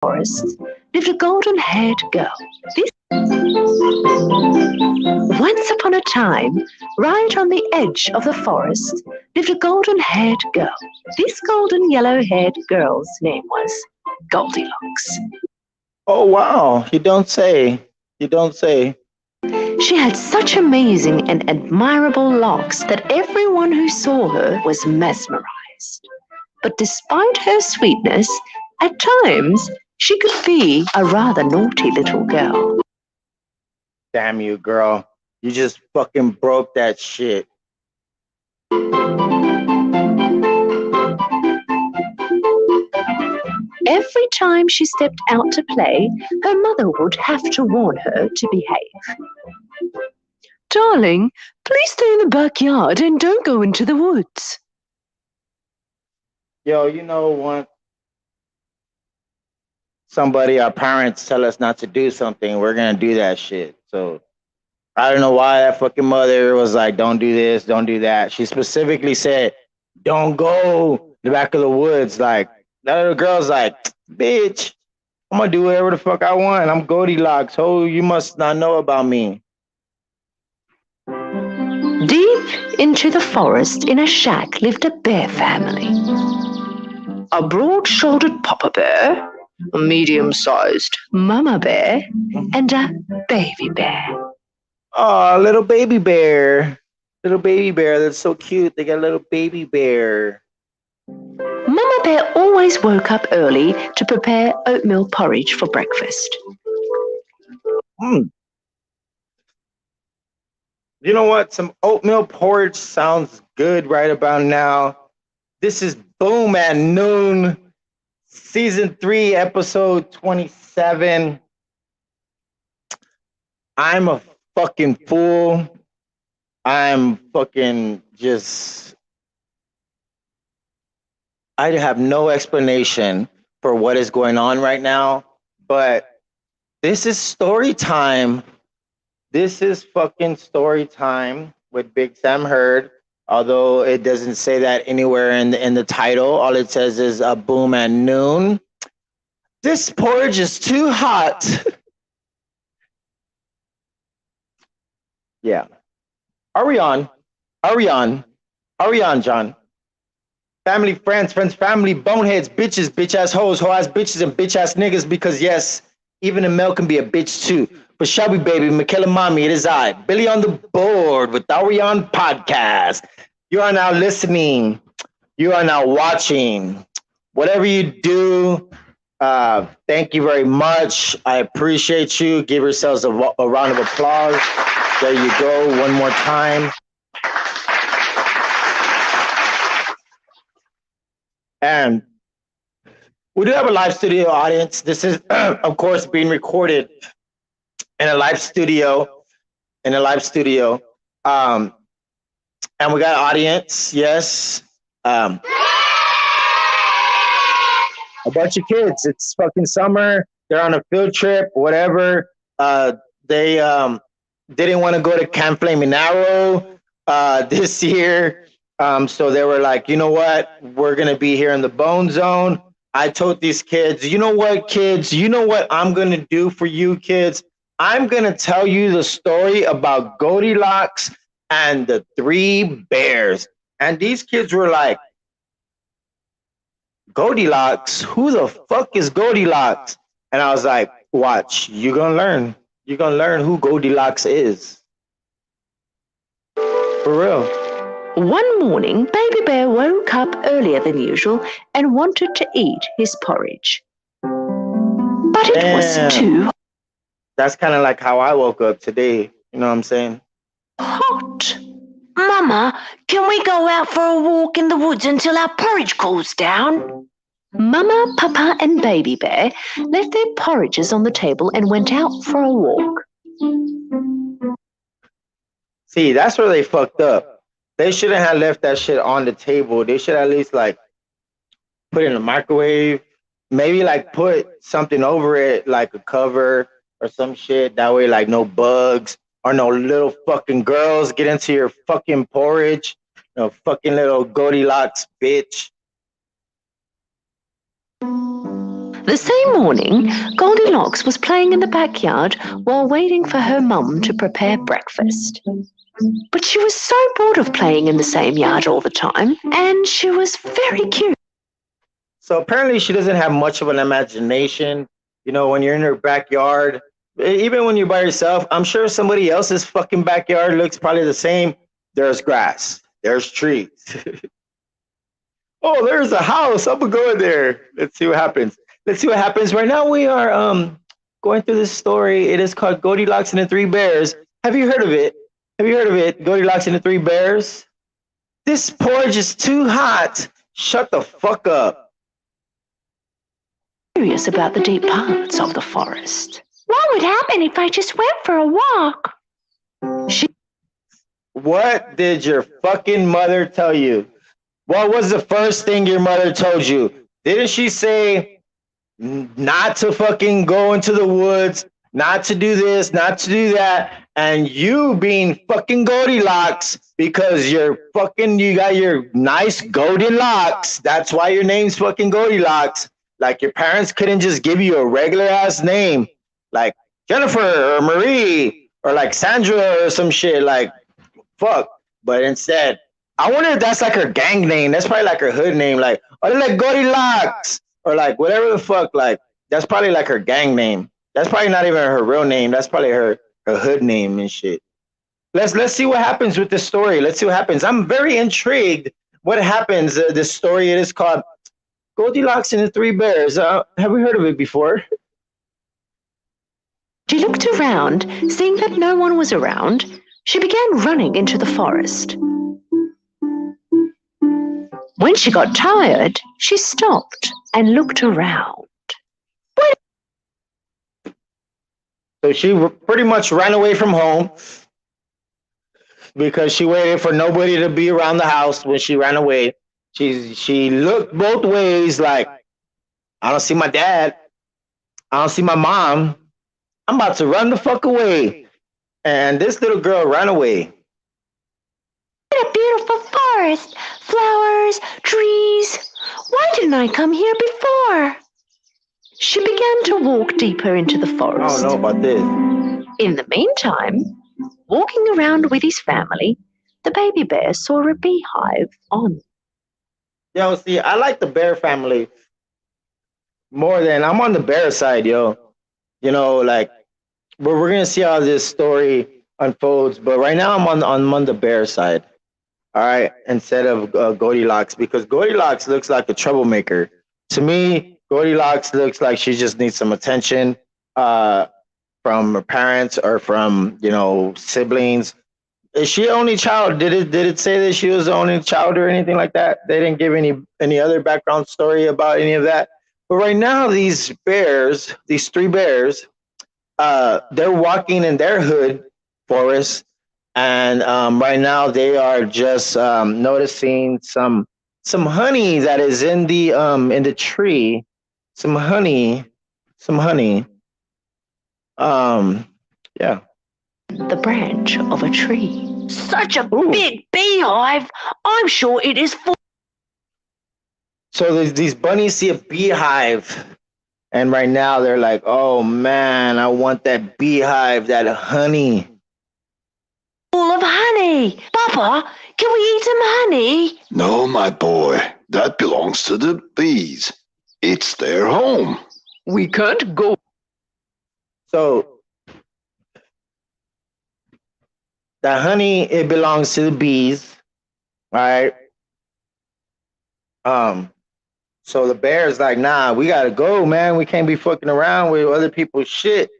forest lived a golden-haired girl. This Once upon a time, right on the edge of the forest, lived a golden-haired girl. This golden yellow-haired girl's name was Goldilocks. Oh wow, you don't say. You don't say. She had such amazing and admirable locks that everyone who saw her was mesmerized. But despite her sweetness, at times she could be a rather naughty little girl. Damn you, girl. You just fucking broke that shit. Every time she stepped out to play, her mother would have to warn her to behave. Darling, please stay in the backyard and don't go into the woods. Yo, you know when our parents tell us not to do something, we're gonna do that shit. So I don't know why that fucking mother was like, don't do this, don't do that. She specifically said, don't go to the back of the woods. Like, that little girl's like, bitch, I'm gonna do whatever the fuck I want. I'm Goldilocks. Oh, you must not know about me. Deep into the forest in a shack lived a bear family. A broad-shouldered papa bear, a medium-sized mama bear, and a baby bear. Oh, little baby bear. Little baby bear. That's so cute. They got a little baby bear. Mama bear always woke up early to prepare oatmeal porridge for breakfast. You know what? Some oatmeal porridge sounds good right about now. This is Boom at Noon, Season 3, Episode 27. I'm a fucking fool. I'm fucking just... I have no explanation for what is going on right now, but this is story time. This is fucking story time with Big Sam Heard. Although it doesn't say that anywhere in the title, all it says is a Boom at Noon. This porridge is too hot. Yeah. Are we on? Are we on? Are we on, John? Family, friends, family, boneheads, bitches, bitch ass hoes, hoe ass bitches, and bitch ass niggas. Because yes, even a male can be a bitch too. But Shelby baby, Michaela mommy, it is I, Billy on the board with Are We On podcast. You are now listening. You are now watching. Whatever you do, thank you very much. I appreciate you. Give yourselves a round of applause. There you go. One more time. And we do have a live studio audience. This is, of course, being recorded in a live studio. And we got an audience, yes. A bunch of kids. It's fucking summer. They're on a field trip, whatever. They didn't want to go to Camp Flaming Arrow this year. So they were like, you know what? We're going to be here in the Bone Zone. I told these kids, you know what, kids? You know what I'm going to do for you, kids? I'm going to tell you the story about Goldilocks and the 3 bears. And these kids were like, Goldilocks? Who the fuck is Goldilocks? And I was like, watch, you're going to learn. You're going to learn who Goldilocks is. For real. One morning, Baby Bear woke up earlier than usual and wanted to eat his porridge. But it was too That's kind of like how I woke up today. You know what I'm saying? hot. Mama, can we go out for a walk in the woods until our porridge cools down? Mama, Papa, and Baby Bear left their porridges on the table and went out for a walk. See, that's where they fucked up. They shouldn't have left that shit on the table. They should at least like put it in the microwave. Maybe like put something over it, like a cover or some shit. That way, like no bugs or no little fucking girls get into your fucking porridge. No fucking little Goldilocks bitch. The same morning, Goldilocks was playing in the backyard while waiting for her mum to prepare breakfast. But she was so bored of playing in the same yard all the time, and she was very curious. So apparently she doesn't have much of an imagination. You know, when you're in her backyard, even when you're by yourself, I'm sure somebody else's fucking backyard looks probably the same. There's grass, there's trees. Oh, there's a house. I'm gonna go in there. Let's see what happens. Let's see what happens. Right now we are going through this story. It is called Goldilocks and the Three Bears. Have you heard of it? Have you heard of it? Goldilocks and the Three Bears? This porridge is too hot. Shut the fuck up. Curious about the deep parts of the forest. What would happen if I just went for a walk? What did your fucking mother tell you? What was the first thing your mother told you? Didn't she say not to fucking go into the woods, not to do this, not to do that? And you being fucking Goldilocks because you got your nice golden locks. That's why your name's fucking Goldilocks. Like your parents couldn't just give you a regular ass name like Jennifer or Marie or like Sandra or some shit like fuck. But instead, I wonder if that's like her gang name. That's probably like her hood name. Like, oh, they're like Goldilocks or like whatever the fuck. Like, that's probably like her gang name. That's probably not even her real name. That's probably her hood name and shit. Let's see what happens with this story. Let's see what happens. I'm very intrigued. What happens? This story, it is called Goldilocks and the Three Bears. Have we heard of it before? She looked around, seeing that no one was around. She began running into the forest. When she got tired, she stopped and looked around. So she pretty much ran away from home because she waited for nobody to be around the house when she ran away. She looked both ways like, I don't see my dad. I don't see my mom. I'm about to run the fuck away. And this little girl ran away. What a beautiful forest. Flowers, trees. Why didn't I come here before? She began to walk deeper into the forest. I don't know about this. In the meantime, walking around with his family, the baby bear saw a beehive on. Yo, see, I like the bear family more than I'm on the bear side, yo. You know, like we're gonna see how this story unfolds, but right now I'm on the bear side. All right, instead of Goldilocks, because Goldilocks looks like a troublemaker. To me, Goldilocks looks like she just needs some attention from her parents or from, you know, siblings. Is she the only child? Did it say that she was the only child or anything like that? They didn't give any other background story about any of that. But right now, these bears, these three bears, they're walking in their hood forest, and right now they are just noticing some honey that is in the tree. Some honey. Yeah. The branch of a tree. Such a big beehive. I'm sure it is full. So these bunnies see a beehive, and right now they're like, "Oh man, I want that beehive, that honey." Full of honey. Papa, can we eat some honey? No, my boy, that belongs to the bees. It's their home. We can't go. So the honey, it belongs to the bees, right? So the bear's like, nah, we gotta go, man. We can't be fucking around with other people's shit,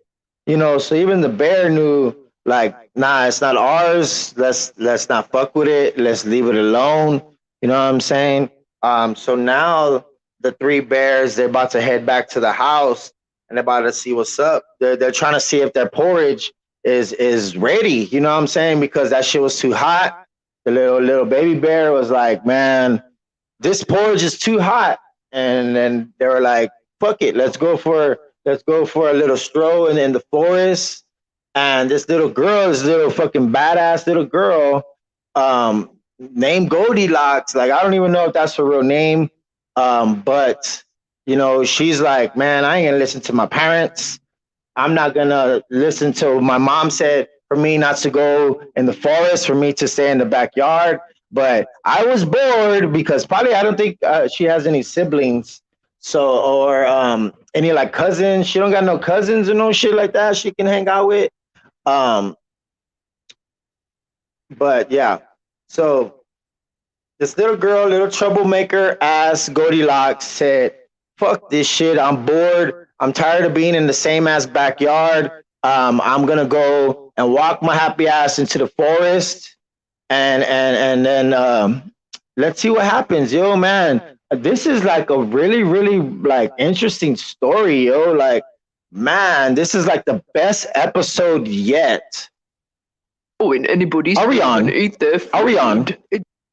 you know. So even the bear knew, like, nah, it's not ours. Let's not fuck with it. Let's leave it alone. You know what I'm saying? So now the three bears, they're about to head back to the house and they're about to see what's up. They're trying to see if their porridge is ready. You know what I'm saying? Because that shit was too hot. The little baby bear was like, man, this porridge is too hot. And then they were like, fuck it, let's go for a little stroll in the forest. And this little fucking badass little girl, named Goldilocks, like I don't even know if that's her real name, but she's like, man, I ain't gonna listen to my parents. I'm not gonna listen to my mom said for me not to go in the forest, for me to stay in the backyard. But I was bored because probably I don't think she has any siblings, so or any like cousins. She don't got no cousins or no shit like that she can hang out with. Um, but yeah, so this little girl, little troublemaker ass Goldilocks said, "Fuck this shit. I'm bored. I'm tired of being in the same ass backyard. I'm gonna go and walk my happy ass into the forest, and then let's see what happens, yo, man. This is like a really, really like interesting story, yo. Like, man, this is like the best episode yet. When anybody's Are we on? eat their food. Are we on?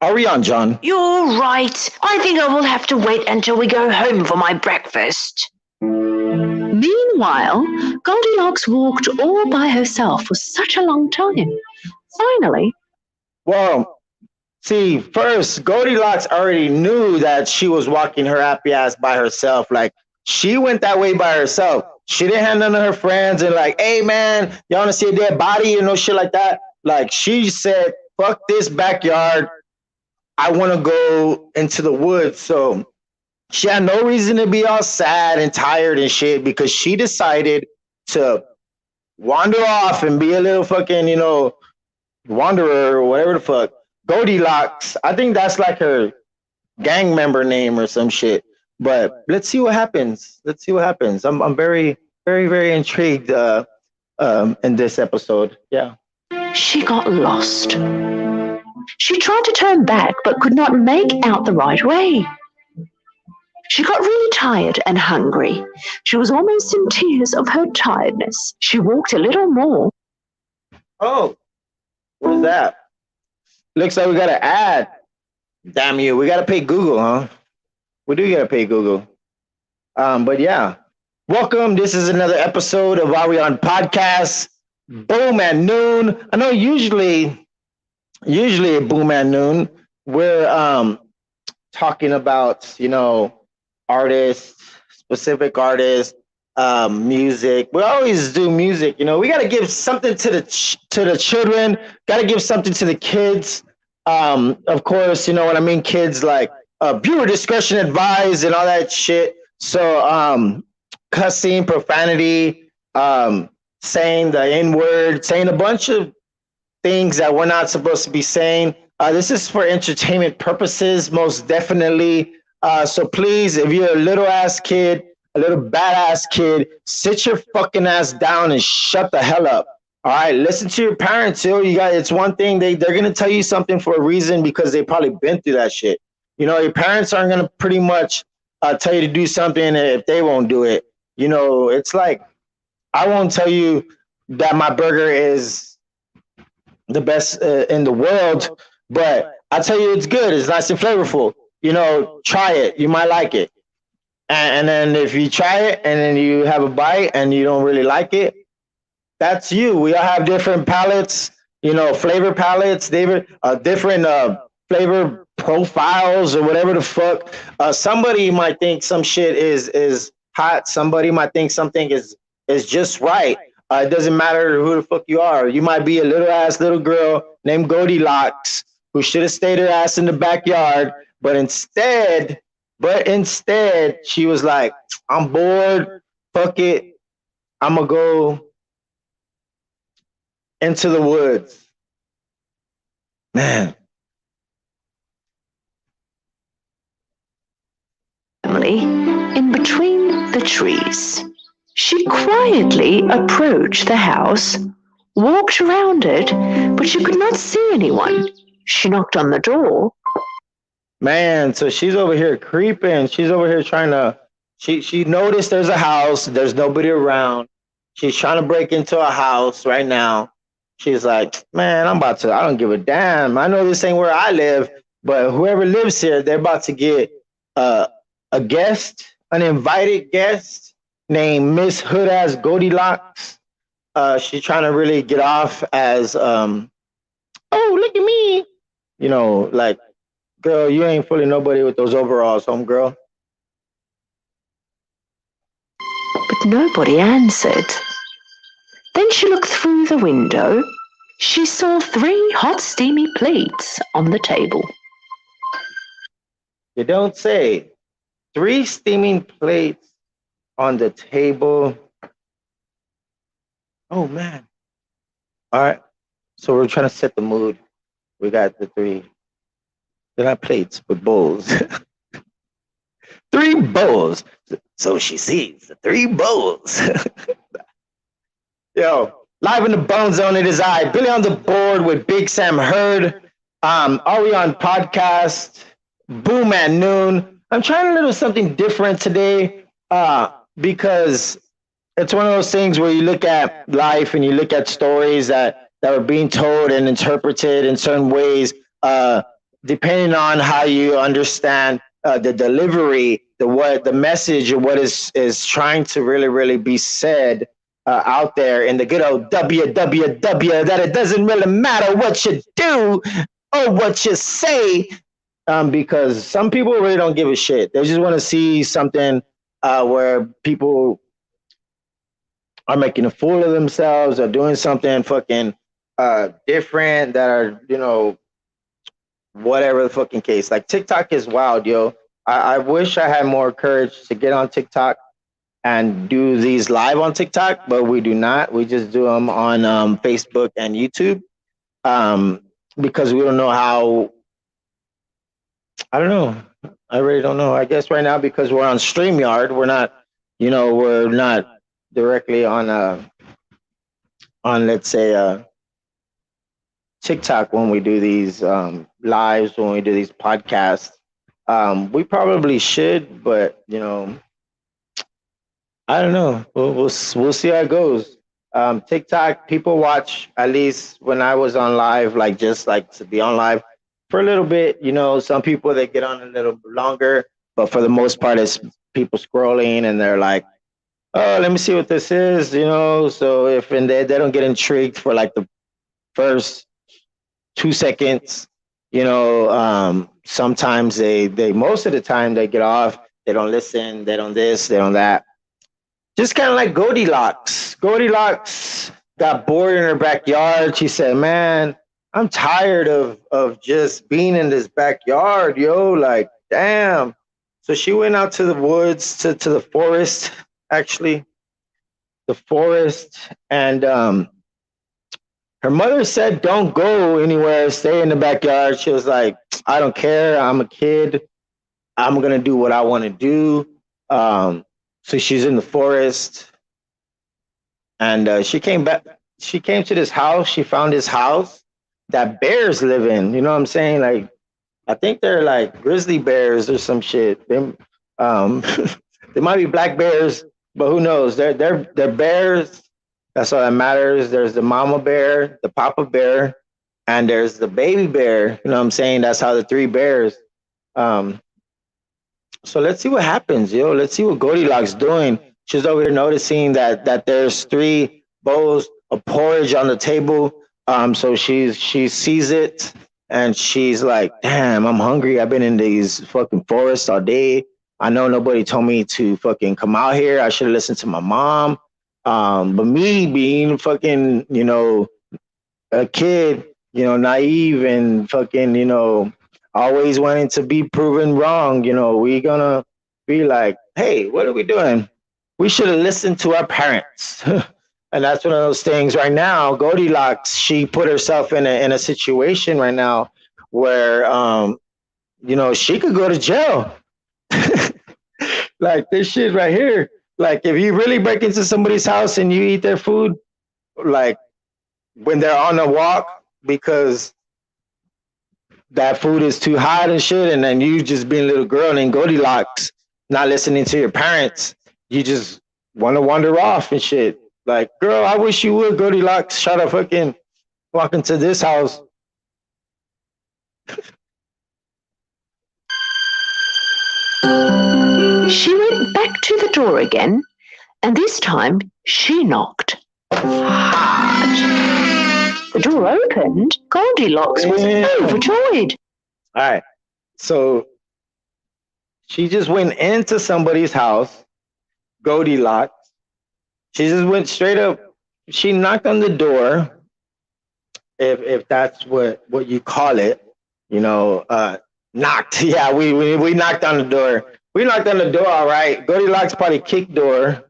Are we on, John? You're right. I think I will have to wait until we go home for my breakfast. Meanwhile, Goldilocks walked all by herself for such a long time. Finally, Well, see, first, Goldilocks already knew that she was walking her happy ass by herself. Like, she went that way by herself. She didn't have none of her friends and like, hey man, y'all wanna see a dead body and no shit like that. Like, she said, fuck this backyard. I wanna go into the woods. So she had no reason to be all sad and tired and shit because she decided to wander off and be a little fucking, wanderer or whatever the fuck. Goldilocks. I think that's like her gang member name or some shit. But let's see what happens. Let's see what happens. I'm very, very, very intrigued in this episode. Yeah. she got lost. She tried to turn back but could not make out the right way. She got really tired and hungry. She was almost in tears of her tiredness. She walked a little more. Oh, what is that? Looks like we got an ad. Damn you. We got to pay Google, huh? We do got to pay Google. But yeah. Welcome. This is another episode of Are We On Podcast. Boom at noon. I know usually at Boom at noon, we're talking about, artists, specific artists, music. We always do music. We got to give something to the children. Got to give something to the kids. Of course, what I mean. Kids like viewer discretion advised and all that shit. So cussing, profanity, saying the N word, saying a bunch of things that we're not supposed to be saying. This is for entertainment purposes, most definitely. So please, if you're a little ass kid, a little badass kid, sit your fucking ass down and shut the hell up. All right, listen to your parents. It's one thing they're gonna tell you something for a reason because they probably been through that shit. Your parents aren't gonna pretty much tell you to do something if they won't do it. It's like I won't tell you that my burger is the best in the world, but I tell you it's good. It's nice and flavorful. Try it. You might like it. And then if you try it and then you have a bite and you don't really like it, that's you. We all have different palates, flavor palettes, different flavor profiles or whatever the fuck. Somebody might think some shit is hot. Somebody might think something is just right. It doesn't matter who the fuck you are. You might be a little girl named Goldilocks who should have stayed her ass in the backyard, but instead she was like, I'm bored. Fuck it. I'm gonna go into the woods. Man. Family in between the trees. She quietly approached the house, walked around it, but she could not see anyone. She knocked on the door. Man, so she's over here creeping. She's over here trying to, she noticed there's a house. There's nobody around. She's trying to break into a house right now. She's like, man, I don't give a damn. I know this ain't where I live, but whoever lives here, they're about to get a guest, an invited guest named Miss Hood Ass Goldilocks. She's trying to really get off as, oh, look at me. Like, girl, you ain't fooling nobody with those overalls, homegirl. but nobody answered. Then she looked through the window. She saw 3 hot, steamy plates on the table. You don't say. 3 steaming plates on the table. Oh, man. All right. So we're trying to set the mood. We got the 3. They're not plates, but bowls. 3 bowls. So she sees the 3 bowls. Yo, live in the Bone Zone, it is I, Billy on the board with Big Sam Hurd. Are we on podcast? Boom at noon. I'm trying to do something different today because it's one of those things where you look at life and you look at stories that are being told and interpreted in certain ways, depending on how you understand the delivery, the message, or what is trying to really be said out there in the good old WWW, that it doesn't really matter what you do or what you say, because some people really don't give a shit. They just want to see something where people are making a fool of themselves or doing something fucking different that are, whatever the fucking case. Like TikTok is wild, yo. I wish I had more courage to get on TikTok and do these live on TikTok, but we do not. We just do them on Facebook and YouTube because we don't know how. I don't know. I really don't know. I guess right now because we're on StreamYard, we're not directly on let's say TikTok when we do these lives, when we do these podcasts. We probably should, but I don't know. We'll see how it goes. TikTok, people watch, at least when I was on live, just to be on live for a little bit. Some people, they get on a little longer, but for the most part, it's people scrolling and they're like, oh, let me see what this is, So if they don't get intrigued for the first 2 seconds, sometimes they most of the time they get off, they don't listen, they don't this, they don't that. Just kind of like Goldilocks. Goldilocks got bored in her backyard. She said, man, I'm tired of just being in this backyard, yo, damn. So she went out to the woods, to the forest, actually, the forest, and her mother said, don't go anywhere, stay in the backyard. She was like, I don't care, I'm a kid, I'm gonna do what I want to do. So she's in the forest, and she came back. She came to this house. She found this house that bears live in. You know what I'm saying? I think they're grizzly bears or some shit. They might be black bears, but who knows? They're bears. That's all that matters. There's the mama bear, the papa bear, and there's the baby bear. You know what I'm saying? That's how the 3 bears. So let's see what happens, yo. Let's see what Goldilocks doing. She's over here noticing that there's 3 bowls of porridge on the table. So she sees it and she's like, damn, I'm hungry. I've been in these fucking forests all day. I know nobody told me to fucking come out here. I should have listened to my mom. But me being fucking, a kid, naive and fucking, always wanting to be proven wrong, we gonna be like, hey, what are we doing? We should have listened to our parents. And that's one of those things right now. Goldilocks, she put herself in a situation right now where, she could go to jail. This shit right here. If you really break into somebody's house and you eat their food, when they're on a walk because that food is too hot and shit, and then you just being a little girl named Goldilocks, not listening to your parents, you just want to wander off and shit. Girl, I wish you would, Goldilocks, try to fucking walk into this house. She went back to the door again, and this time she knocked hard. The door opened. Goldilocks was overjoyed. All right. So she just went into somebody's house, Goldilocks, She just went straight up. She knocked on the door, if that's what you call it. You know, knocked. Yeah, we knocked on the door. We knocked on the door, all right. Goldilocks probably kicked door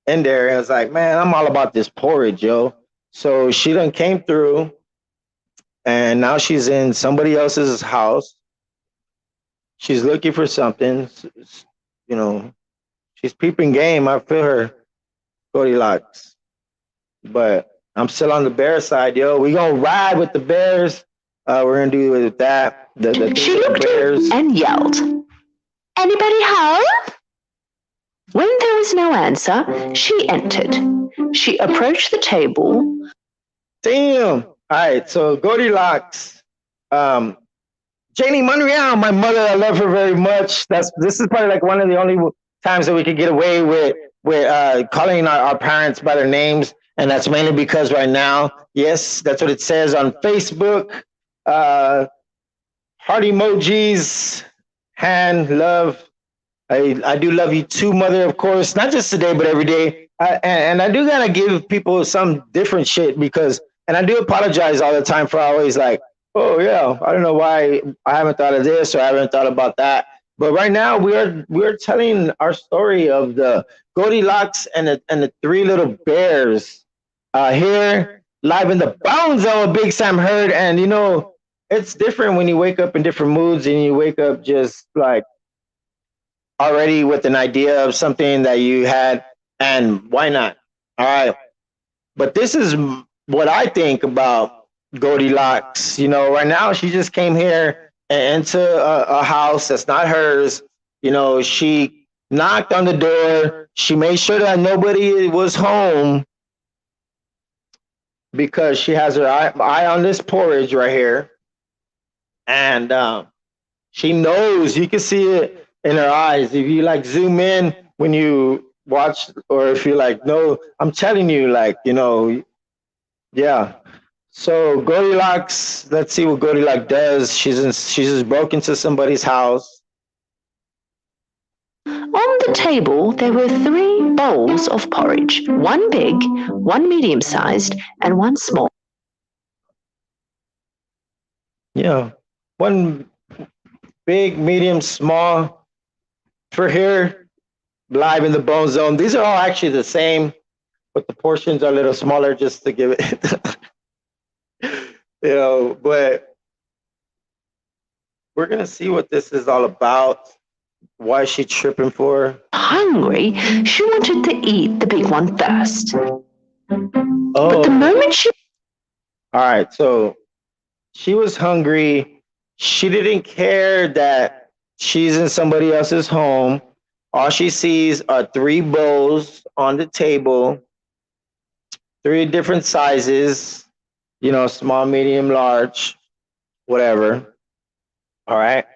in there and was like, man, I'm all about this porridge, yo. So she done came through and now she's in somebody else's house. She's looking for something, you know, she's peeping game. I feel her, Goldilocks. But I'm still on the bear side, yo. We gonna ride with the bears. We're gonna do with that. She looked bears. and yelled. Anybody home? When there was no answer, she entered. She approached the table. Damn. All right, so Goldilocks, Janie Monreal, my mother, I love her very much. This is probably like one of the only times that we could get away with calling our parents by their names, and that's mainly because right now, yes, that's what it says on Facebook. Heart emojis, hand, love. I do love you too, mother, of course, not just today, but every day. And I do gotta give people some different shit because, and I do apologize all the time for always like, oh yeah, I don't know why I haven't thought of this or I haven't thought about that. But right now we're telling our story of the Goldilocks and the three little bears here live in the bounds of Big Sam Heard. And you know, it's different when you wake up in different moods and you wake up just like already with an idea of something that you had, and why not? All right. But this is what I think about Goldilocks. You know, right now she just came here and into a house that's not hers. You know, she knocked on the door. She made sure that nobody was home because she has her eye on this porridge right here. And she knows, you can see it in her eyes. If you like zoom in when you watch, or if you like, no, I'm telling you, like, you know, yeah. So Goldilocks, let's see what Goldilocks does. She's just broke into somebody's house. On the table, there were 3 bowls of porridge, one big, one medium-sized, and one small. Yeah, one big, medium, small. For here, live in the bone zone. These are all actually the same, but the portions are a little smaller just to give it, you know. But we're gonna see what this is all about. Why is she tripping for? Hungry, she wanted to eat the big one first. Oh, But the moment she... All right, so she was hungry. She didn't care that she's in somebody else's home. All she sees are 3 bowls on the table, 3 different sizes, you know, small, medium, large, whatever. All right.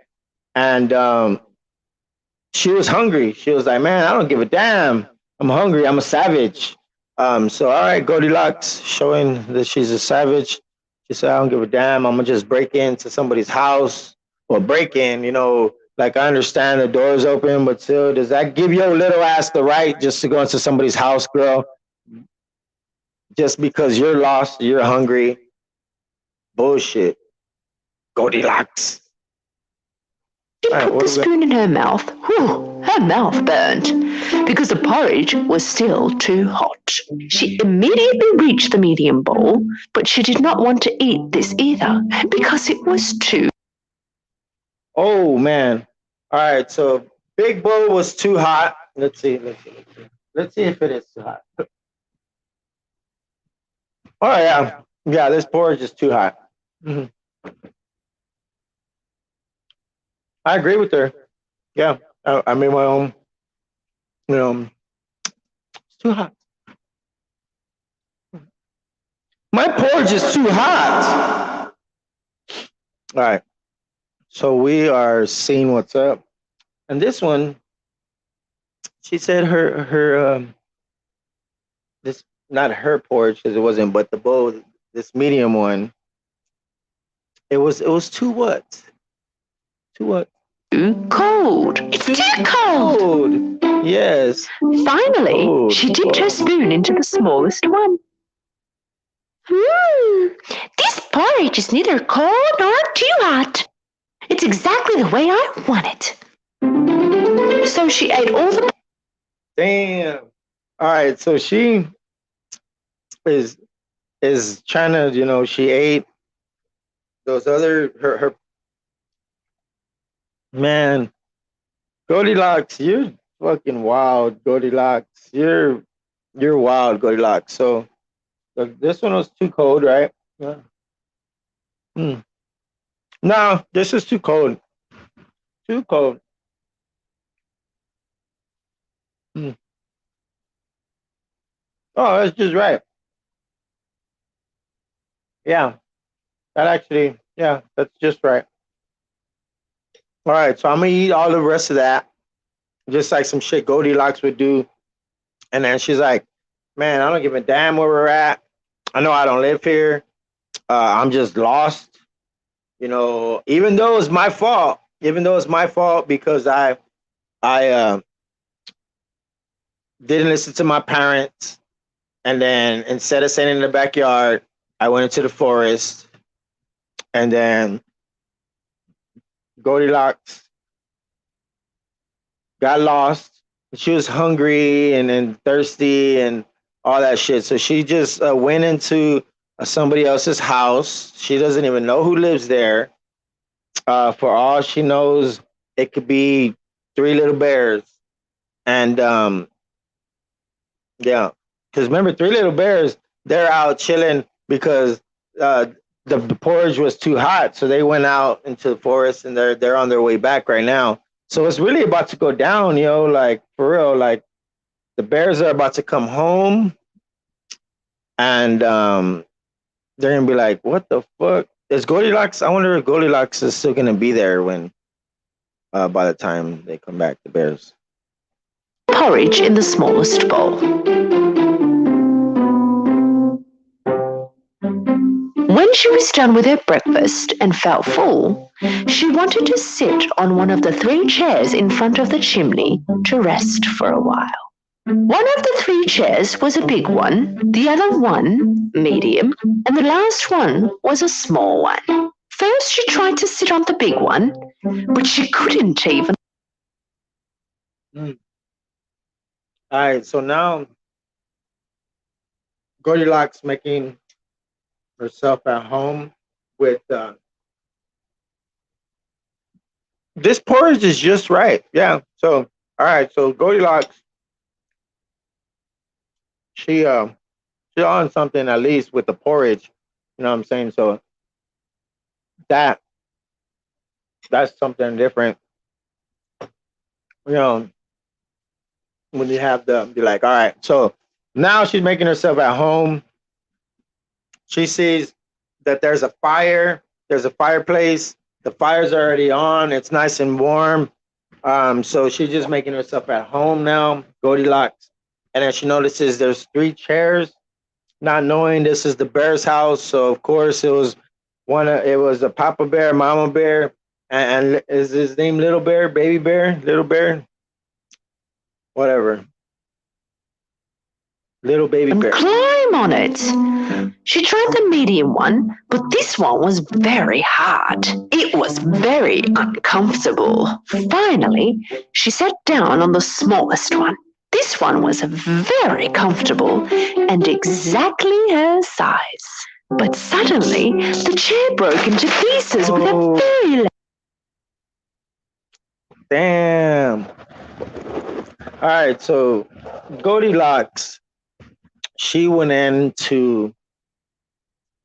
And she was hungry. She was like, man, I don't give a damn. I'm hungry. I'm a savage. So, all right, Goldilocks, showing that she's a savage. She said, I don't give a damn. I'm going to just break into somebody's house or break in, you know. Like, I understand the door's open, but still, does that give your little ass the right just to go into somebody's house, girl? Just because you're lost, you're hungry. Bullshit. Goldilocks. She put the spoon in her mouth. Whew, her mouth burned because the porridge was still too hot. She immediately reached the medium bowl, but she did not want to eat this either because it was too... Oh, man. All right, so big bowl was too hot. Let's see if it is too hot. Oh, yeah. Yeah, this porridge is too hot. Mm-hmm. I agree with her. Yeah, I made my own. You know, it's too hot. My porridge is too hot. All right, so we are seeing what's up, and this one, she said her this, not her porridge because it wasn't, but the bowl, this medium one. It was too what? Too what? cold. It's too cold. Yes. Finally, Cold. she dipped her spoon into the smallest one. This porridge is neither cold nor too hot. It's exactly the way I want it. So she ate all the... Damn. All right. So she is trying to, she ate those other her man. Goldilocks, you're fucking wild, Goldilocks. You're wild, Goldilocks. So this one was too cold, right? Yeah. No, this is too cold. Too cold. Mm. Oh, that's just right. Yeah, that actually, yeah, that's just right. All right, so I'm gonna eat all the rest of that, just like some shit Goldilocks would do. And then she's like, "Man, I don't give a damn where we're at. I know I don't live here. I'm just lost. Even though it's my fault. Even though it's my fault because I didn't listen to my parents, and then instead of staying in the backyard, I went into the forest, and then Goldilocks got lost. She was hungry and thirsty and all that shit. So she just went into somebody else's house. She doesn't even know who lives there. For all she knows, it could be three little bears. And yeah, because remember, three little bears, they're out chilling because the porridge was too hot. So they went out into the forest and they're on their way back right now. So it's really about to go down, like for real. Like the bears are about to come home, and they're gonna be like, "What the fuck is Goldilocks?" I wonder if Goldilocks is still gonna be there when by the time they come back, the bears. porridge in the smallest bowl. When she was done with her breakfast and felt full, she wanted to sit on one of the three chairs in front of the chimney to rest for a while. One of the three chairs was a big one, the other one medium, and the last one was a small one. First she tried to sit on the big one, but she couldn't even. All right, so now Goldilocks making herself at home with this porridge is just right. Yeah. So all right, so Goldilocks, she on something at least with the porridge. You know what I'm saying? So that that's something different. You know, when you have the be like, all right, so now she's making herself at home. She sees that there's a fire, there's a fireplace, the fire's already on, it's nice and warm. So she's just making herself at home now, Goldilocks. And then she notices there's three chairs, not knowing this is the bear's house. So of course it was a Papa Bear, Mama Bear, and is his name Little Bear, Baby Bear, Little Bear? Whatever. Little baby bear. Climb on it. She tried the medium one, but this one was very hard. It was very uncomfortable. Finally, she sat down on the smallest one. This one was very comfortable and exactly her size. But suddenly, the chair broke into pieces with a very... Damn. All right, so Goldilocks, she went into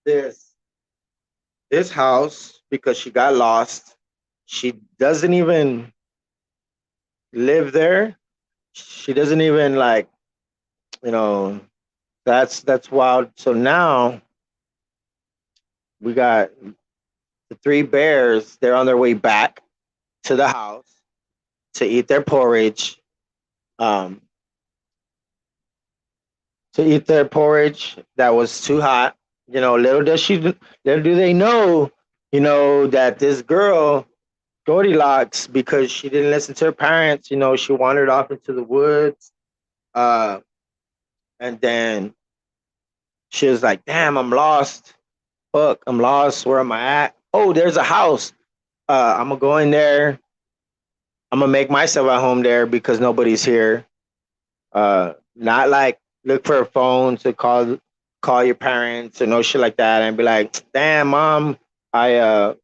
this house because she got lost. She doesn't even live there. She doesn't even that's wild. So now we got the three bears. They're on their way back to the house to eat their porridge. That was too hot. Little do they know, that this girl Goldilocks, because she didn't listen to her parents, she wandered off into the woods. Uh, and then she was like, damn, I'm lost. Fuck, I'm lost. Where am I at? Oh, there's a house. I'm gonna go in there. I'm gonna make myself at home there because nobody's here. Not like look for a phone to call your parents or no shit like that and be like, damn, mom, I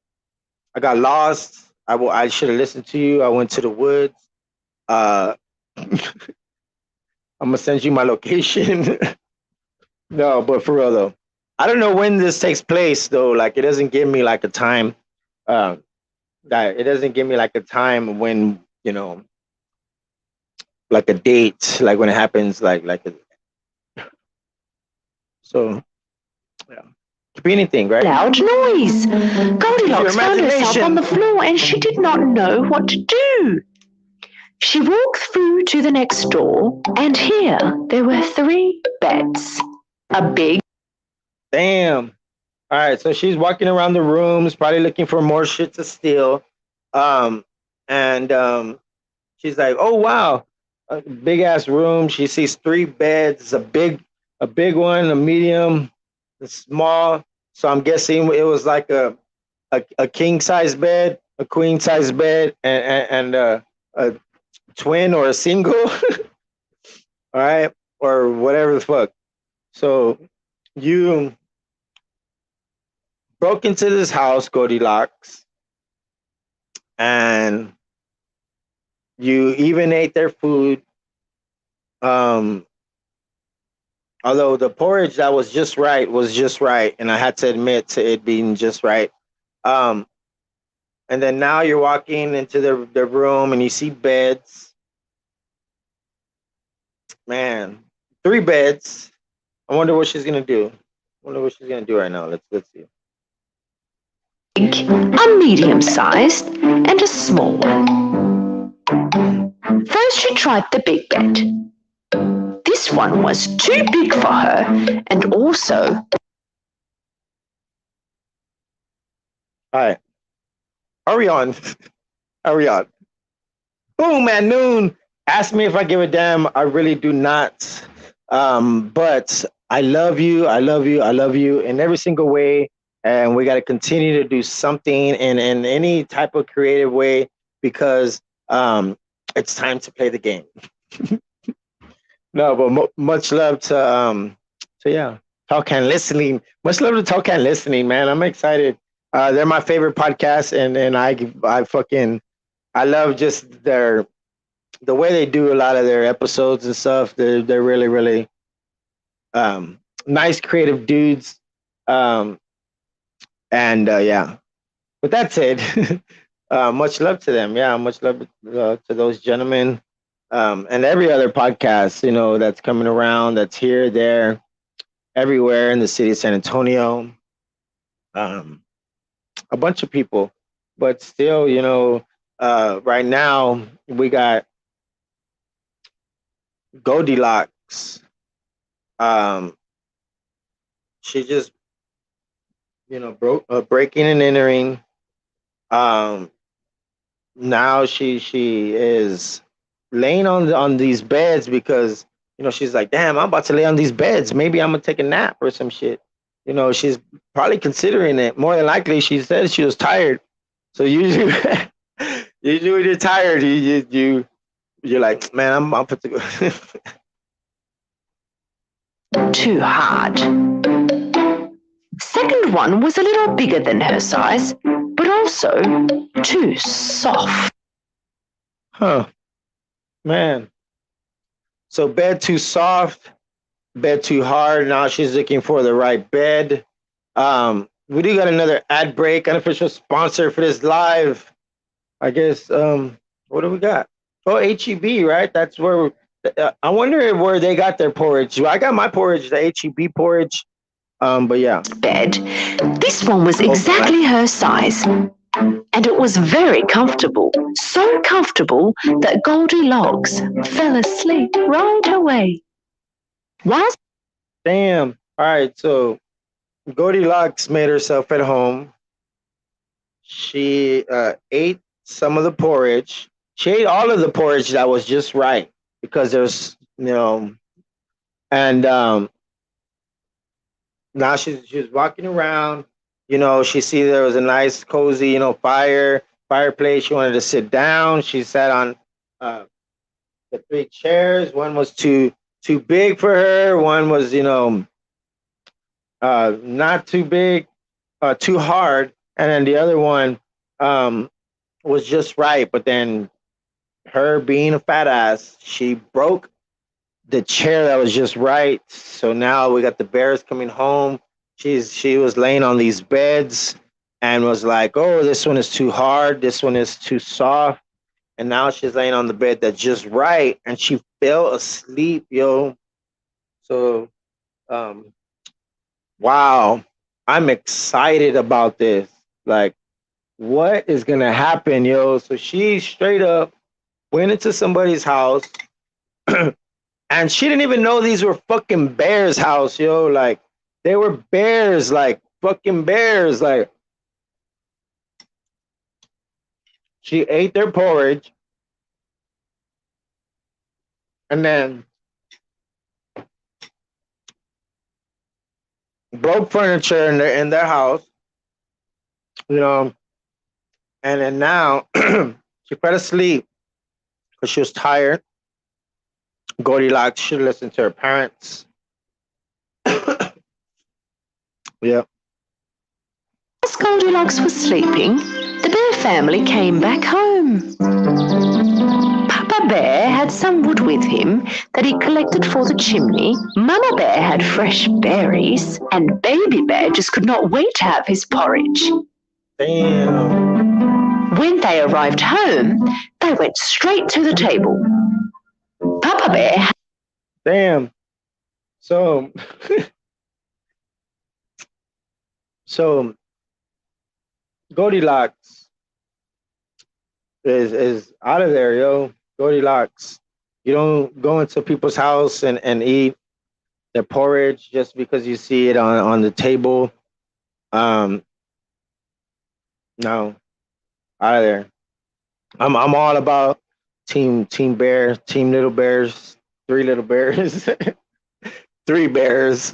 got lost. I should have listened to you. I went to the woods. Uh, I'm gonna send you my location. No, but for real though, I don't know when this takes place though. Like, it doesn't give me like a time. Uh, that it doesn't give me like a time when like a date, like when it happens, so yeah, could be anything, right? Loud noise. Goldilocks found herself on the floor and she did not know what to do. She walked through to the next door, and here there were 3 beds. A big. Damn. All right, so she's walking around the rooms, probably looking for more shit to steal. And she's like, "Oh wow, a big ass room." She sees 3 beds, a big one, a medium, a small. So I'm guessing it was like a king size bed, a queen size bed, and a twin or a single. All right, or whatever the fuck. So you broke into this house, Goldilocks, and you even ate their food. Um, Although the porridge that was just right, and I had to admit to it being just right. Um, and then now you're walking into the room and you see beds. Man, 3 beds. I wonder what she's gonna do. Right now. Let's see. A medium-sized, and a small one. First she tried the big bed. This one was too big for her, and also... All right. Hurry on. Hurry on. Boom at noon. Ask me if I give a damn. I really do not. But I love you. I love you. I love you in every single way. And we got to continue to do something in any type of creative way because it's time to play the game. No, but much love to yeah, Talk and Listening. Much love to Talk and Listening, man. I'm excited. They're my favorite podcast, and I love just the way they do a lot of their episodes and stuff. They're really really nice, creative dudes. And yeah, with that said, much love to them. Yeah, much love to those gentlemen. And every other podcast, that's coming around, that's here, there, everywhere in the city of San Antonio. A bunch of people, but still, right now we got Goldilocks. She just, breaking and entering. Now she is laying on these beds because she's like, damn, I'm about to lay on these beds. Maybe I'm gonna take a nap or some shit. She's probably considering it. More than likely, she said she was tired. So usually, usually when you're tired, you're like, man, I'm about to go. Too hard. Second one was a little bigger than her size, but also too soft. Huh. Man. So bed too soft, bed too hard. Now she's looking for the right bed. We do got another ad break, unofficial sponsor for this live. I guess, what do we got? Oh, HEB, right? That's where, I wonder where they got their porridge. I got my porridge, the HEB porridge. But yeah. Bed. This one was exactly her size. And it was very comfortable. So comfortable that Goldilocks fell asleep right away. Whilst... Damn. All right, so Goldilocks made herself at home. She ate some of the porridge. She ate all of the porridge that was just right because there's, and now she's walking around. She see there was a nice, cozy, fireplace. She wanted to sit down. She sat on uh, the three chairs. One was too big for her. One was, not too big, too hard, and then the other one um, was just right. But then her being a fat ass, she broke the chair that was just right. So now we got the bears coming home. She was laying on these beds and was like, "Oh, this one is too hard. This one is too soft." And now she's laying on the bed that's just right, and she fell asleep, yo. So, um, wow, I'm excited about this. Like, what is gonna happen, yo? So she straight up went into somebody's house, and she didn't even know these were fucking bears' house, yo. Like, they were bears, like fucking bears. Like, she ate their porridge, and then broke furniture in their house, you know. And then now she fell asleep because she was tired. Goldilocks should listen to her parents. Yep. As Goldilocks was sleeping, the bear family came back home. Papa Bear had some wood with him that he collected for the chimney. Mama Bear had fresh berries, and Baby Bear just could not wait to have his porridge. Damn. When they arrived home, they went straight to the table. Papa Bear. Damn. So, so Goldilocks is out of there, yo. Goldilocks. You don't go into people's house and eat their porridge just because you see it on the table. Um, no, out of there. I'm all about team bear, team little bears, three little bears, three bears.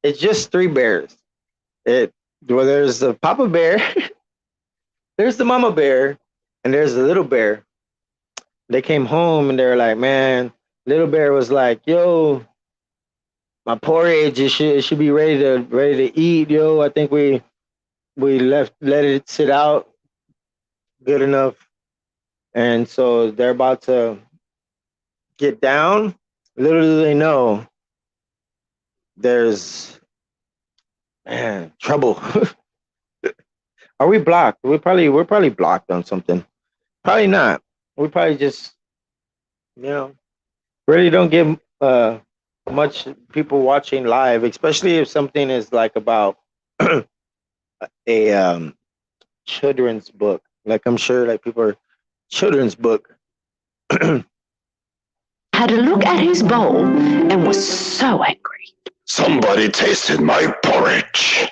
It's just three bears. There's the Papa Bear, there's the Mama Bear, and there's the little bear. They came home and they were like, man, little bear was like, yo, my porridge, it should be ready to eat, yo. I think we let it sit out good enough. And so they're about to get down. Little do they know there's, man, trouble. Are we blocked? We're probably blocked on something. Probably not. We probably just, really don't get much people watching live, especially if something is like about a children's book. Like, I'm sure like people are children's book. Had a look at his bowl and was so angry. Somebody tasted my porridge.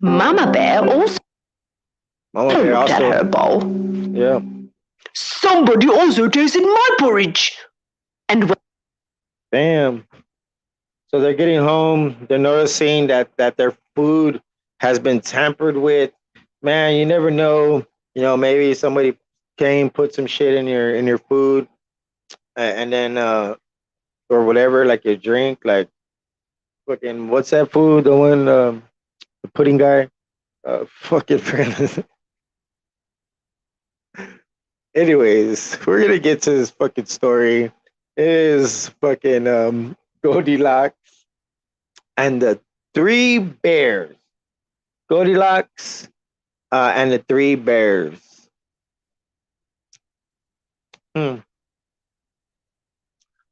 Mama Bear also Mama Bear looked at her bowl. Yeah. Somebody also tasted my porridge. And Damn. So they're getting home. They're noticing that their food has been tampered with. Man, you never know. Maybe somebody came, put some shit in your food, and then or whatever, like your drink, like fucking what's that food? The one, the pudding guy. Fucking friend. Anyways, we're gonna get to this fucking story. It is fucking Goldilocks and the three bears. Goldilocks and the three bears.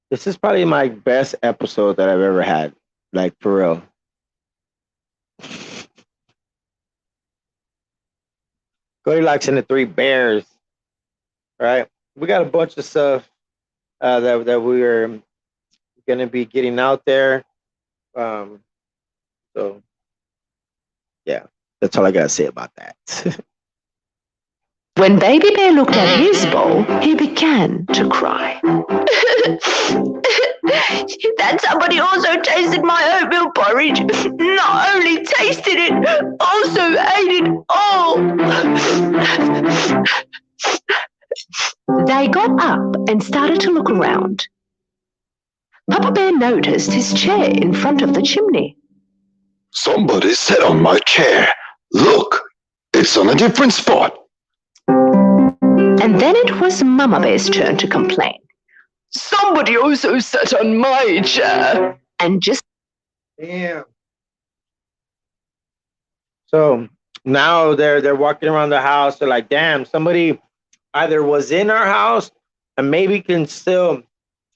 This is probably my best episode that I've ever had. Like, for real. Goldilocks and the three bears. Right? We got a bunch of stuff that we are gonna be getting out there. So yeah, that's all I gotta say about that. When Baby Bear looked at his bowl, he began to cry. That somebody also tasted my oatmeal porridge. Not only tasted it, also ate it all. They got up and started to look around. Papa Bear noticed his chair in front of the chimney. Somebody sat on my chair. Look, it's on a different spot. And then it was Mama Bear's turn to complain. Somebody also sat on my chair. And just Damn. So now they're walking around the house. They're like, damn, somebody either was in our house and maybe can still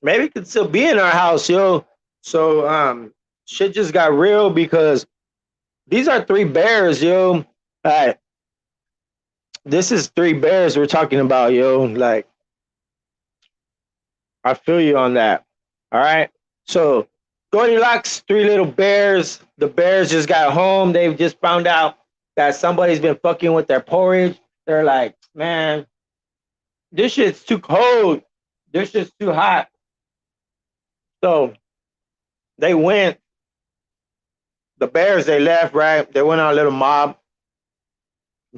be in our house, yo. So shit just got real because these are three bears, yo. All right. This is three bears we're talking about, yo. Like, I feel you on that. All right. So Goldilocks, three little bears. The bears just got home. They've just found out that somebody's been fucking with their porridge. They're like, man, this shit's too cold. This shit's too hot. So they went. The bears, they left, right? They went on a little mob.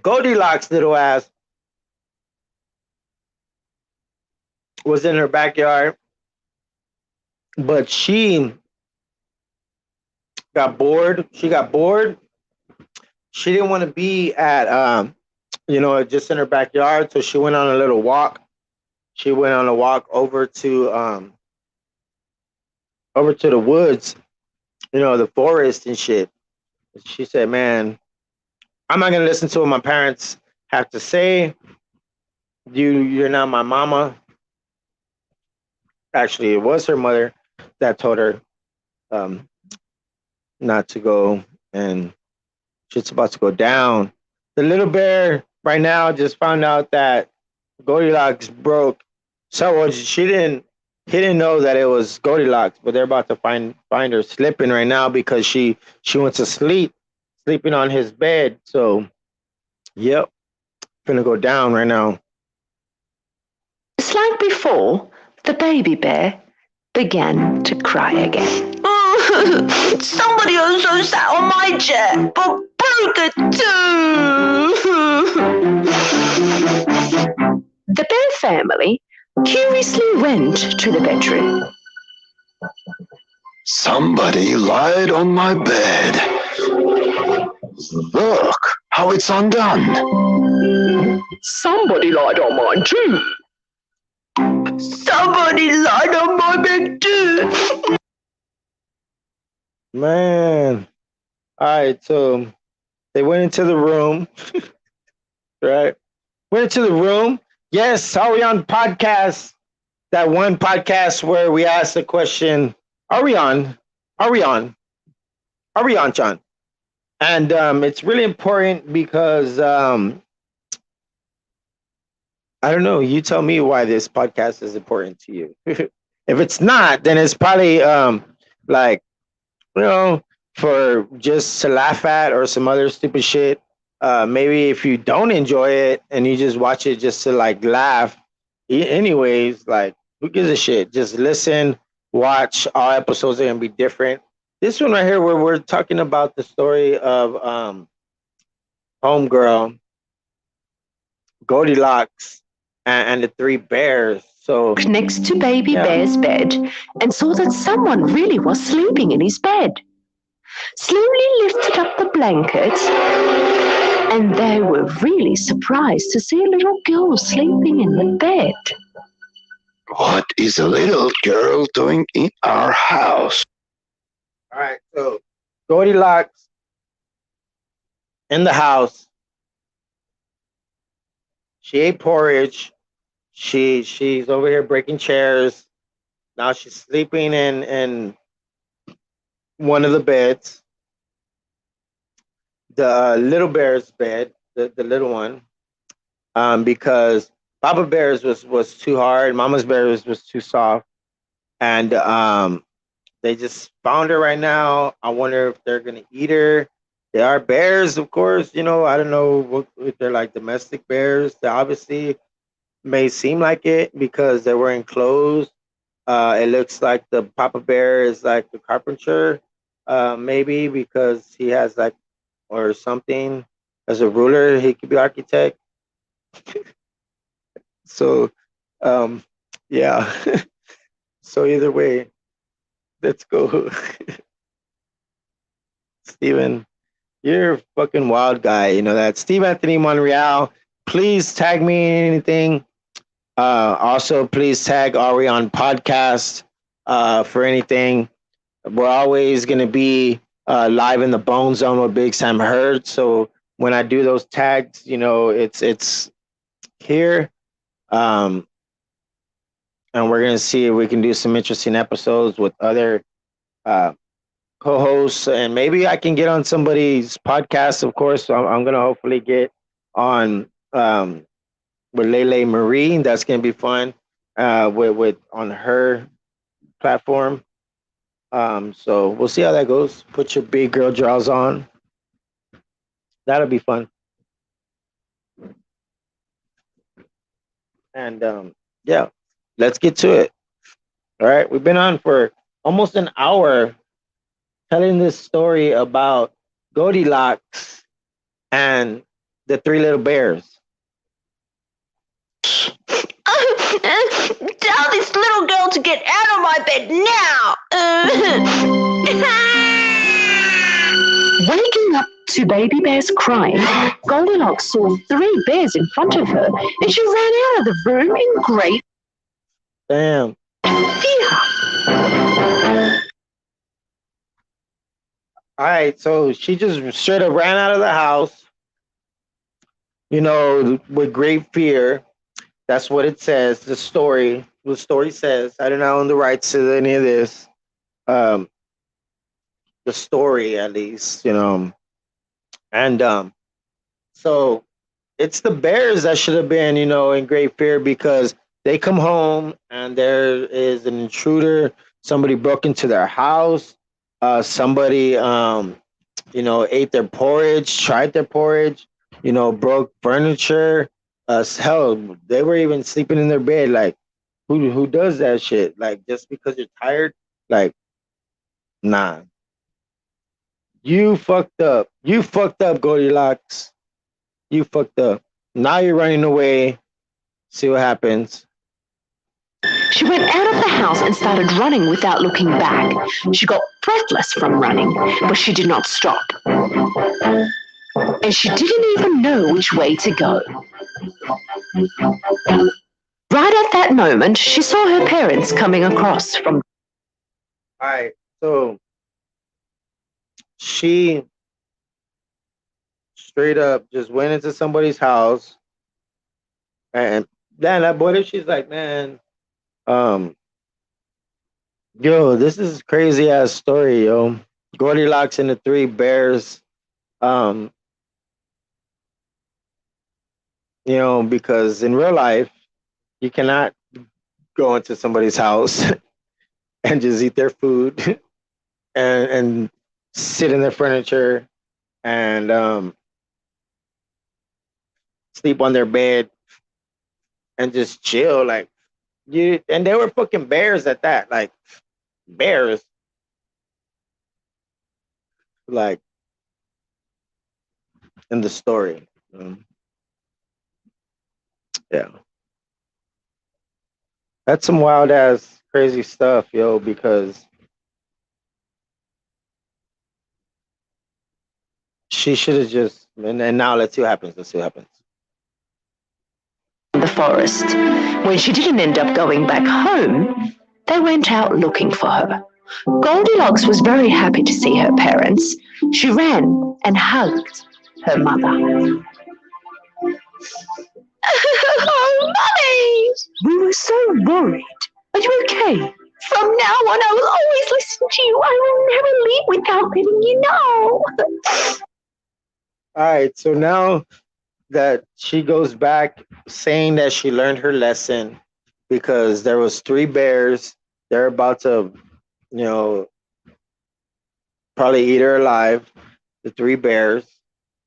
Goldilocks' little ass was in her backyard, but she got bored. She didn't want to be at, just in her backyard. So she went on a little walk. She went on a walk over to the woods, the forest and shit. She said, man, I'm not going to listen to what my parents have to say. You're not my mama. Actually, it was her mother that told her not to go, and shit's about to go down. The little bear right now just found out that Goldilocks broke. So he didn't know that it was Goldilocks, but they're about to find her slipping right now because she went to sleeping on his bed. So, yep, gonna go down right now. just like before, the baby bear began to cry again. Somebody also sat on my chair, but broke it too. The bear family curiously went to the bedroom. Somebody lied on my bed. Look how it's undone. Somebody lied on mine too. Somebody lied on my bed too. Man. All right, so they went into the room. Right? Went into the room. Yes, are we on podcast? That one podcast where we asked the question, are we on, John? And it's really important because I don't know, you tell me why this podcast is important to you. If it's not, then it's probably for just to laugh at or some other stupid shit. Maybe if you don't enjoy it and you just watch it just to like laugh, anyways, like who gives a shit? Just listen, watch. All episodes are gonna be different. This one right here, where we're talking about the story of homegirl, Goldilocks, and the three bears. So Next to baby bear's bed and saw that someone really was sleeping in his bed. Slowly lifted up the blankets, and they were really surprised to see a little girl sleeping in the bed. What is a little girl doing in our house? all right, so Goldilocks in the house. She ate porridge. She's over here breaking chairs. Now she's sleeping in one of the beds. The little bear's bed, the little one. Because Papa Bear's was too hard, Mama's Bear's was too soft. And they just found her right now. I wonder if they're gonna eat her. They are bears, of course. I don't know if they're like domestic bears. They obviously may seem like it because they're wearing clothes. It looks like the Papa Bear is like the carpenter, maybe because he has like or something as a ruler. He could be architect. So, um, yeah. So either way, let's go, Steven. You're a fucking wild guy. You know that. Steve Anthony Monreal. Please tag me in anything. Also, please tag Ari on podcast for anything. We're always going to be live in the Bone Zone with Big Sam Hurd. So when I do those tags, it's here. Um, and we're going to see if we can do some interesting episodes with other uh, co-hosts, and maybe I can get on somebody's podcast. Of course, so I'm going to hopefully get on with Lele Marie. That's going to be fun with on her platform. So we'll see how that goes. Put your big girl draws on. That'll be fun. And yeah, let's get to it. All right, we've been on for almost an hour telling this story about Goldilocks and the three little bears. Tell this little girl to get out of my bed now. Waking up to Baby Bear's crying, Goldilocks saw three bears in front of her, and she ran out of the room in great Damn. fear. All right, so she just straight up ran out of the house, with great fear. That's what it says. The story says. I do not own the rights to any of this. Um, the story, at least, and so it's the bears that should have been, in great fear because they come home and there is an intruder. Somebody broke into their house. Somebody, ate their porridge, tried their porridge, broke furniture. Hell, they were even sleeping in their bed. Like, who does that shit? Like, just because you're tired? Like, nah. You fucked up. You fucked up, Goldilocks. You fucked up. Now you're running away. See what happens. She went out of the house and started running without looking back. She got breathless from running, but she did not stop. And she didn't even know which way to go. Right at that moment, she saw her parents coming across from. All right. So she straight up just went into somebody's house, and then that boy, she's like, man, yo, this is crazy ass story, yo. Goldilocks and the three bears. Um, because in real life, you cannot go into somebody's house and just eat their food and sit in their furniture and sleep on their bed and just chill. Like and they were fucking bears at that. Like bears. Like in the story. Yeah. That's some wild ass crazy stuff, yo, because she should have just and now let's see what happens. Let's see what happens. The forest. When she didn't end up going back home, they went out looking for her. Goldilocks was very happy to see her parents. She ran and hugged her mother. Oh, Mommy! We were so worried. Are you okay? From now on, I will always listen to you. I will never leave without letting you know. All right, so now that she goes back saying that she learned her lesson because there was three bears, they're about to, probably eat her alive. the three bears.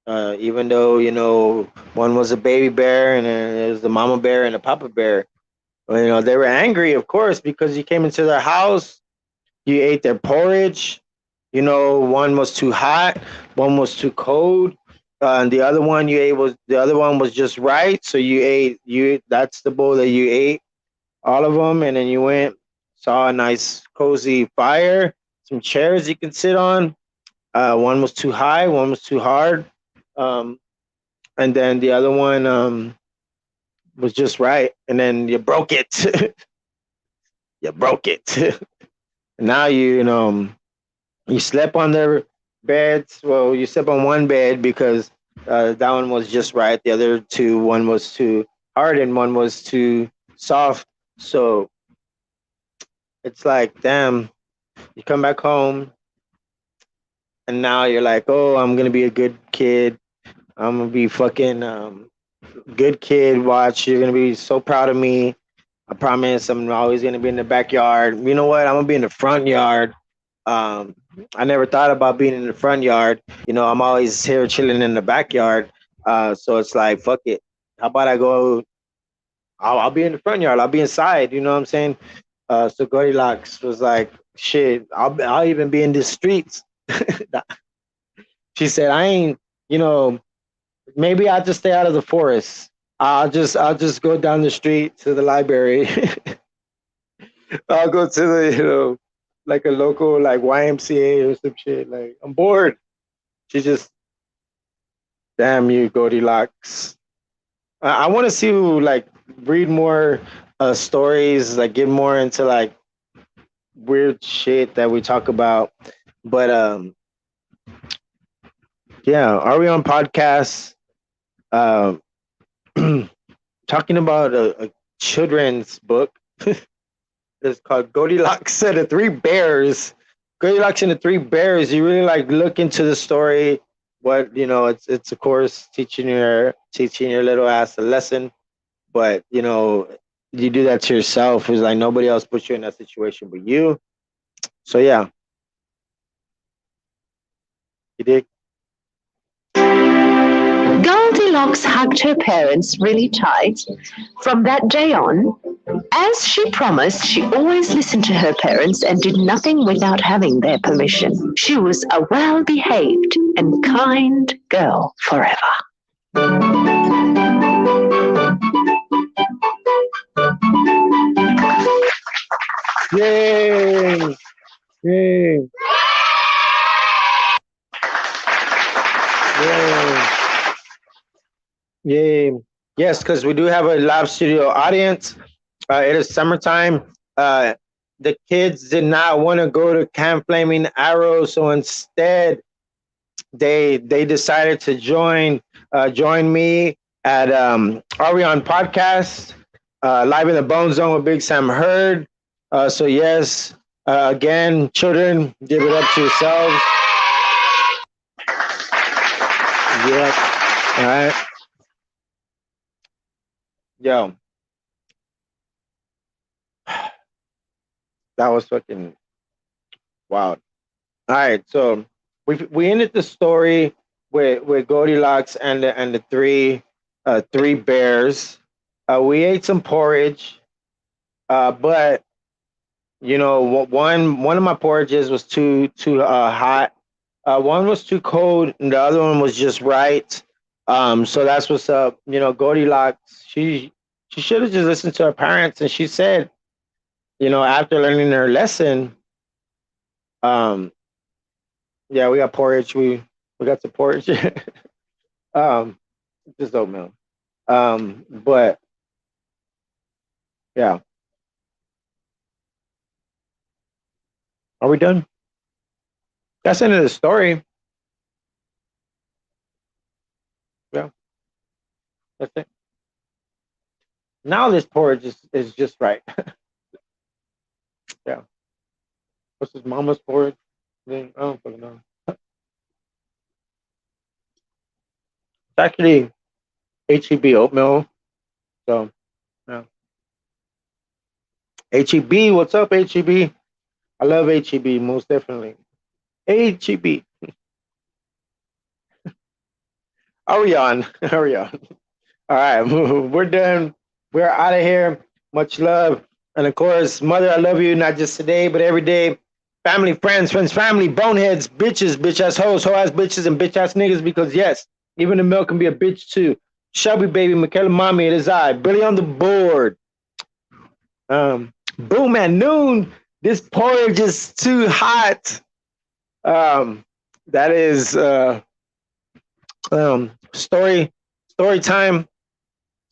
Even though one was a baby bear and then there was the mama bear and the papa bear. Well, they were angry, of course, because you came into their house, you ate their porridge. One was too hot, one was too cold, and the other one was just right. So that's the bowl that you ate, all of them, and then you went, saw a nice cozy fire, some chairs you can sit on. One was too high, one was too hard, um, and then the other one was just right, and then you broke it. You broke it. Now you slept on their beds. Well, you slept on one bed because that one was just right. The other two, one was too hard and one was too soft. So it's like, damn, you come back home and now you're like, oh, I'm gonna be a good kid. I'm gonna be fucking good kid. Watch, you're gonna be so proud of me. I promise I'm always gonna be in the backyard. You know what? I'm gonna be in the front yard. Um, I never thought about being in the front yard. I'm always here chilling in the backyard. So it's like, fuck it. How about I go? I'll be in the front yard. I'll be inside. You know what I'm saying? So Goldilocks was like, shit. I'll even be in the streets. She said, I ain't. You know, maybe I'll just stay out of the forest. I'll just go down the street to the library. I'll go to the like a local like YMCA or some shit. Like I'm bored. She just damn you, Goldilocks. I want to see you like read more stories, like get more into like weird shit that we talk about. But yeah, are we on podcasts? Um, talking about a children's book. It's called Goldilocks and the Three Bears. Goldilocks and the Three Bears. You really like look into the story. What it's of course teaching your little ass a lesson, but you do that to yourself. It's like nobody else puts you in that situation but you. So yeah, you dig. Goldilocks hugged her parents really tight. From that day on, as she promised, she always listened to her parents and did nothing without having their permission. She was a well-behaved and kind girl forever. Yay! Yay! Yay! Yay! Yes, because we do have a live studio audience. It is summertime. The kids did not want to go to Camp Flaming Arrow, so instead they decided to join me at Arion Podcast, live in the Bone Zone with Big Sam Heard. So yes, again, children, give it up to yourselves. Yep. All right. Yo, that was fucking wild. All right, so we ended the story with Goldilocks and the three bears. We ate some porridge, but one of my porridges was too hot. One was too cold, and the other one was just right. So that's what's up. Goldilocks. She should have just listened to her parents, and she said, after learning her lesson, um, yeah, we got porridge. We got some porridge. Just oatmeal. But yeah, are we done? That's the end of the story. Yeah, that's it. Now this porridge is just right. Yeah. What's his mama's porridge? I don't fucking know. It's actually HEB oatmeal. So yeah. HEB, what's up, HEB? I love HEB most definitely. HEB. Are we on? Are we on? All right, we're done. We're out of here. Much love. And of course, mother, I love you, not just today, but every day. Family, friends, family, boneheads, bitches, bitch ass hoes, hoe ass bitches, and bitch ass niggas, because yes, even the milk can be a bitch too. Shelby, baby, Michaela, mommy, it is I, Billy on the board. Boom at noon. This porridge is too hot. That is story time.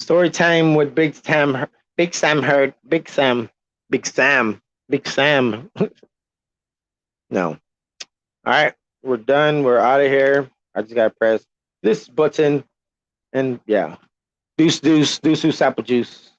Story time with Big Sam Hurt, Big Sam. No. All right, we're done. We're out of here. I just gotta press this button, and yeah, deuce, apple juice.